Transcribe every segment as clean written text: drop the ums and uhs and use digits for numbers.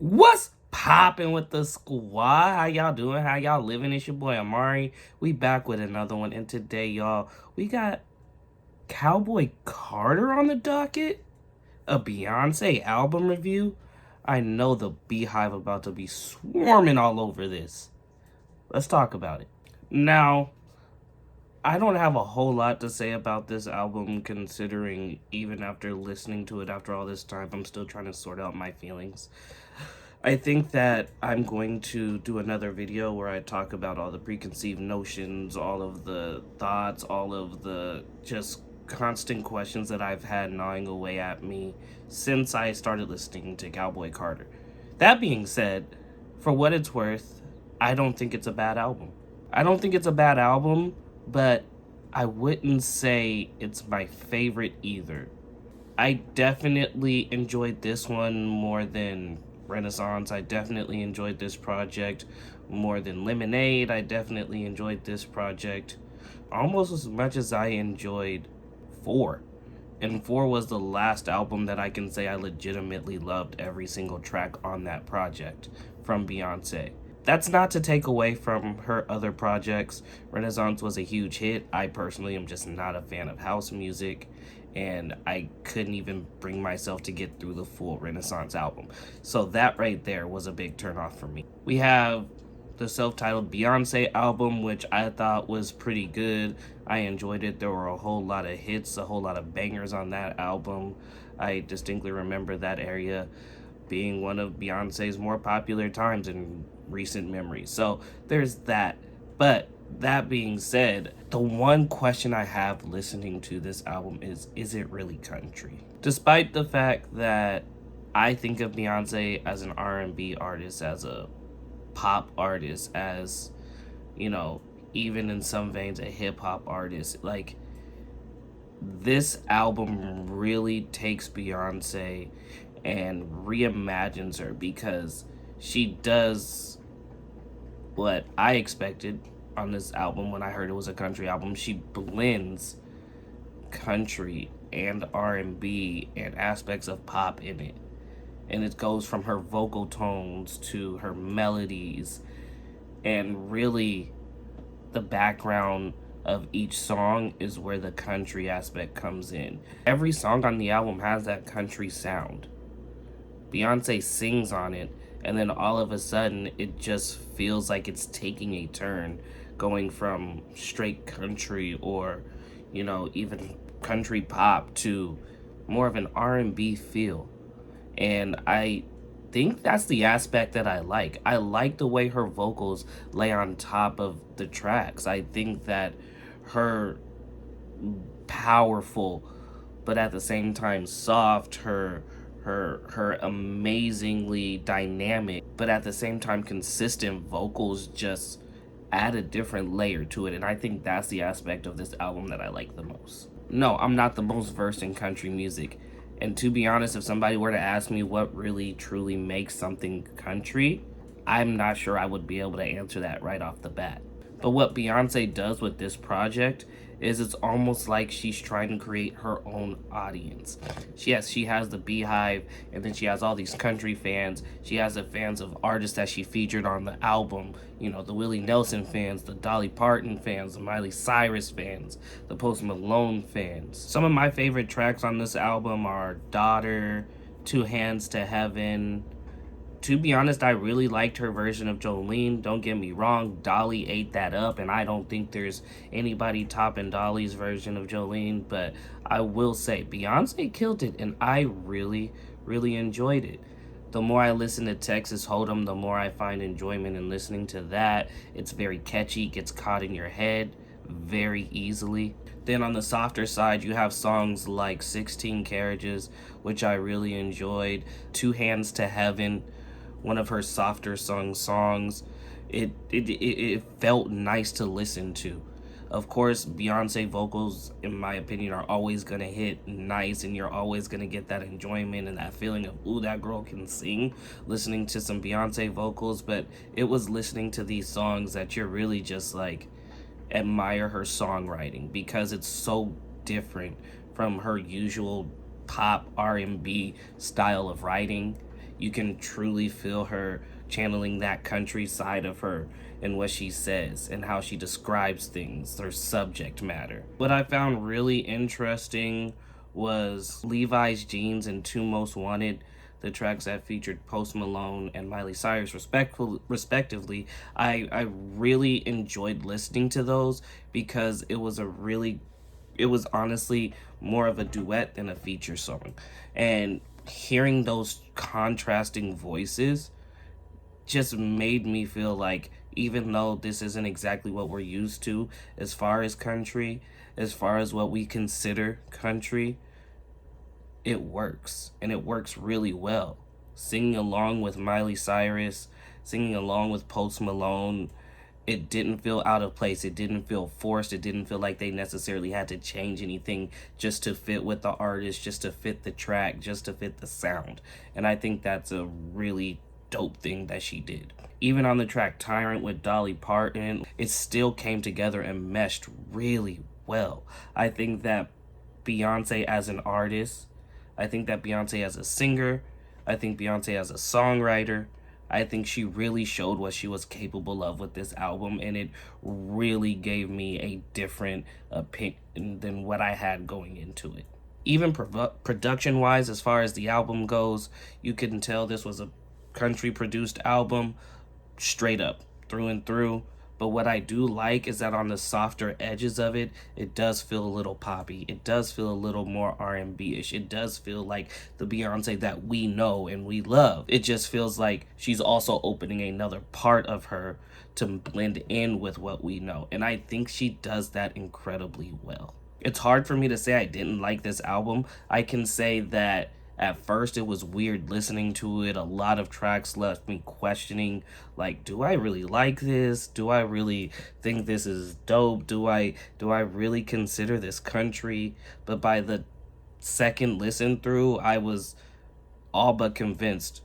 What's poppin' with the squad? How y'all doing? How y'all living? It's your boy Amari. We back with another one, and today, y'all, we got Cowboy Carter on the docket, a Beyonce album review. I know the Beehive about to be swarming all over this. Let's talk about it. Now, I don't have a whole lot to say about this album, considering even after listening to it after all this time, I'm still trying to sort out my feelings. I think that I'm going to do another video where I talk about all the preconceived notions, all of the thoughts, all of the just constant questions that I've had gnawing away at me since I started listening to Cowboy Carter. That being said, for what it's worth, I don't think it's a bad album. I don't think it's a bad album, but I wouldn't say it's my favorite either. I definitely enjoyed this one more than Renaissance. I definitely enjoyed this project more than Lemonade. I definitely enjoyed this project almost as much as I enjoyed 4. And 4 was the last album that I can say I legitimately loved every single track on that project from Beyonce. That's not to take away from her other projects. Renaissance was a huge hit. I personally am just not a fan of house music, and I couldn't even bring myself to get through the full Renaissance album. So that right there was a big turnoff for me. We have the self-titled Beyonce album, which I thought was pretty good. I enjoyed it. There were a whole lot of hits, a whole lot of bangers on that album. I distinctly remember that area being one of Beyonce's more popular times in recent memory. So there's that. But that being said, the one question I have listening to this album is it really country? Despite the fact that I think of Beyonce as an R&B artist, as a pop artist, as, you know, even in some veins a hip hop artist, like, this album really takes Beyonce and reimagines her, because she does what I expected on this album when I heard it was a country album. She blends country and R&B and aspects of pop in it. And it goes from her vocal tones to her melodies, and really the background of each song is where the country aspect comes in. Every song on the album has that country sound. Beyonce sings on it, and then all of a sudden it just feels like it's taking a turn, going from straight country or, you know, even country pop to more of an R&B feel. And I think that's the aspect that I like. I like the way her vocals lay on top of the tracks. I think that her powerful but at the same time soft, her amazingly dynamic but at the same time consistent vocals just add a different layer to it, and I think that's the aspect of this album that I like the most. No, I'm not the most versed in country music, and to be honest, if somebody were to ask me what really truly makes something country, I'm not sure I would be able to answer that right off the bat. But what Beyonce does with this project is it's almost like she's trying to create her own audience. Yes, she has the Beehive, and then she has all these country fans. She has the fans of artists that she featured on the album. You know, the Willie Nelson fans, the Dolly Parton fans, the Miley Cyrus fans, the Post Malone fans. Some of my favorite tracks on this album are Daughter, Two Hands to Heaven. To be honest, I really liked her version of Jolene. Don't get me wrong, Dolly ate that up, and I don't think there's anybody topping Dolly's version of Jolene, but I will say Beyonce killed it, and I really, really enjoyed it. The more I listen to Texas Hold'em, the more I find enjoyment in listening to that. It's very catchy, gets caught in your head very easily. Then on the softer side, you have songs like 16 Carriages, which I really enjoyed. Two Hands to Heaven, one of her softer songs. It felt nice to listen to. Of course, Beyonce vocals, in my opinion, are always gonna hit nice, and you're always gonna get that enjoyment and that feeling of, ooh, that girl can sing, listening to some Beyonce vocals. But it was listening to these songs that you're really just like, admire her songwriting, because it's so different from her usual pop R&B style of writing. You can truly feel her channeling that country side of her and what she says and how she describes things, their subject matter. What I found really interesting was Levi's Jeans and Two Most Wanted, the tracks that featured Post Malone and Miley Cyrus respectively. I really enjoyed listening to those because it was honestly more of a duet than a feature song. And hearing those contrasting voices just made me feel like, even though this isn't exactly what we're used to as far as country, as far as what we consider country, it works, and it works really well. Singing along with Miley Cyrus, singing along with Post Malone, it didn't feel out of place. It didn't feel forced. It didn't feel like they necessarily had to change anything just to fit with the artist, just to fit the track, just to fit the sound. And I think that's a really dope thing that she did. Even on the track Tyrant with Dolly Parton, it still came together and meshed really well. I think that Beyonce as an artist, I think that Beyonce as a singer, I think Beyonce as a songwriter, I think she really showed what she was capable of with this album, and it really gave me a different opinion than what I had going into it. Even production-wise, as far as the album goes, you couldn't tell this was a country-produced album, straight up, through and through. But what I do like is that on the softer edges of it, it does feel a little poppy. It does feel a little more R&B-ish. It does feel like the Beyonce that we know and we love. It just feels like she's also opening another part of her to blend in with what we know. And I think she does that incredibly well. It's hard for me to say I didn't like this album. I can say that at first, it was weird listening to it. A lot of tracks left me questioning, like, do I really like this? Do I really think this is dope? Do I really consider this country? But by the second listen through, I was all but convinced,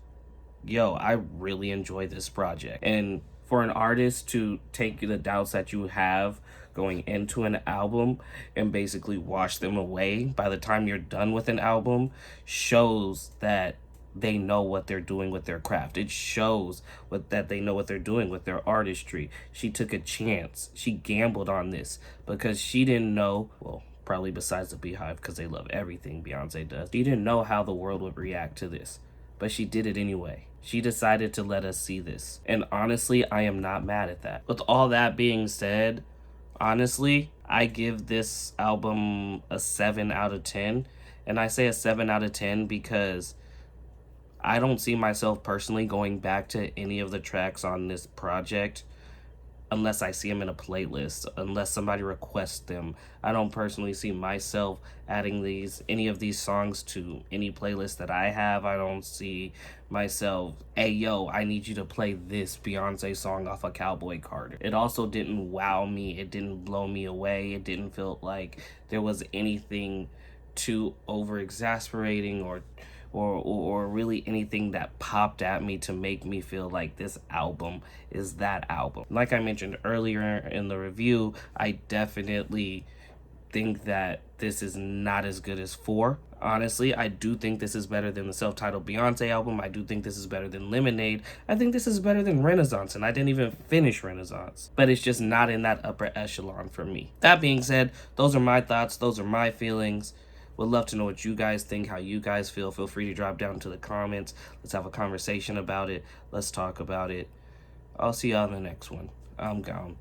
yo, I really enjoy this project. And for an artist to take the doubts that you have going into an album and basically wash them away by the time you're done with an album shows that they know what they're doing with their craft. It shows that they know what they're doing with their artistry. She took a chance. She gambled on this because she didn't know, well, probably besides the Beehive, because they love everything Beyonce does. She didn't know how the world would react to this, but she did it anyway. She decided to let us see this. And honestly, I am not mad at that. With all that being said, honestly, I give this album a 7 out of 10. And I say a 7 out of 10 because I don't see myself personally going back to any of the tracks on this project unless I see them in a playlist, unless somebody requests them. I don't personally see myself adding any of these songs to any playlist that I have. I don't see myself, hey yo, I need you to play this Beyonce song off of Cowboy Carter. It also didn't wow me. It didn't blow me away. It didn't feel like there was anything too over exasperating or really anything that popped at me to make me feel like this album is that album. Like I mentioned earlier in the review, I definitely think that this is not as good as 4. Honestly, I do think this is better than the self-titled Beyonce album. I do think this is better than Lemonade. I think this is better than Renaissance, and I didn't even finish Renaissance. But it's just not in that upper echelon for me. That being said, those are my thoughts. Those are my feelings. Would love to know what you guys think, how you guys feel. Feel free to drop down to the comments. Let's have a conversation about it. Let's talk about it. I'll see y'all in the next one. I'm gone.